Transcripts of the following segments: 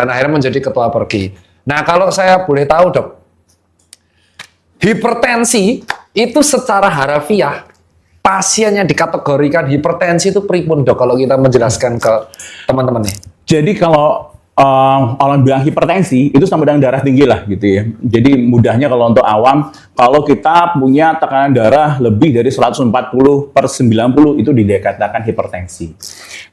dan akhirnya menjadi ketua pergi. Nah, kalau saya boleh tahu, Dok, hipertensi itu secara harafiah pasien yang dikategorikan hipertensi itu pripun, Dok, kalau kita menjelaskan ke teman-teman nih. Jadi kalau orang bilang hipertensi itu sama dengan darah tinggi lah gitu ya. Jadi mudahnya kalau untuk awam, kalau kita punya tekanan darah lebih dari 140/90 itu dikatakan hipertensi.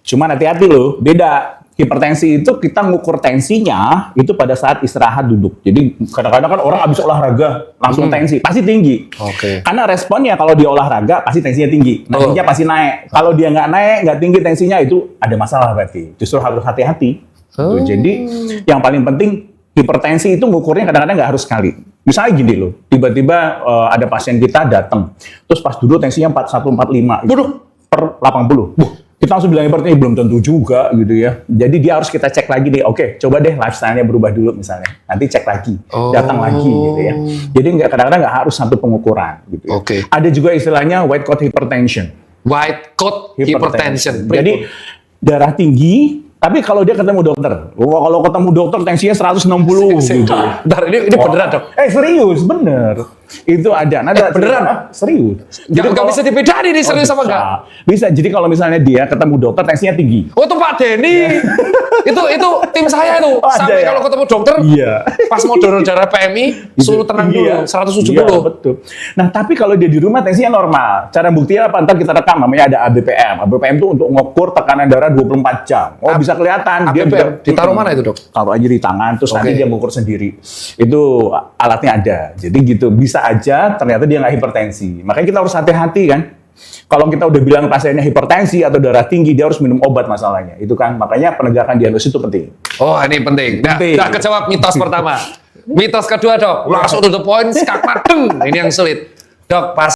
Cuman hati-hati loh, beda. Hipertensi itu kita ngukur tensinya itu pada saat istirahat duduk. Jadi kadang-kadang kan orang habis olahraga langsung tensi, pasti tinggi. Oke. Karena responnya kalau dia olahraga pasti tensinya tinggi, tensinya pasti naik. Kalau dia nggak naik, nggak tinggi tensinya itu ada masalah berarti. Justru harus hati-hati. Gitu. Jadi yang paling penting hipertensi itu ngukurnya kadang-kadang nggak harus sekali. Misalnya gini loh, tiba-tiba ada pasien kita datang, terus pas duduk tensinya 41/45, per 80. Kita langsung bilang hipertensi belum tentu juga gitu ya. Jadi dia harus kita cek lagi deh. Oke, coba deh lifestyle-nya berubah dulu misalnya. Nanti cek lagi, datang lagi gitu ya. Jadi kadang-kadang nggak harus satu pengukuran gitu. Ya. Oke. Ada juga istilahnya white coat hypertension. White coat hypertension. Jadi darah tinggi. Tapi kalau dia ketemu dokter, kalau ketemu dokter tensinya 160 gitu. Bentar, ini beneran, Dok? Serius, bener. Itu ada. Beneran? Serius. Jadi nggak bisa dibedain ini serius sama nggak? Bisa. Jadi kalau misalnya dia ketemu dokter tensinya tinggi. Oh, itu Pak Denny. itu tim saya itu. Sampai ya? kalau ketemu dokter, pas mau donor darah PMI, suruh tenang dulu, 170. Iya, betul. Nah, tapi kalau dia di rumah tensinya normal. Cara buktinya apa? Ntar kita rekam, namanya ada ABPM. ABPM itu untuk ngukur tekanan darah 24 jam. Oh, bisa kelihatan. Dia ABPM, ditaruh mana itu, Dok? Taruh aja di tangan, terus nanti dia mengukur sendiri. Itu alatnya ada. Jadi gitu, bisa aja ternyata dia nggak hipertensi. Makanya kita harus hati-hati kan. Kalau kita udah bilang pasiennya hipertensi atau darah tinggi, dia harus minum obat masalahnya. Itu kan, makanya penegakan diagnosis itu penting. Oh, ini penting. Nah, kejawab mitos pertama. Mitos kedua, Dok. Langsung to the point, skakmat. Ini yang sulit. Dok, pas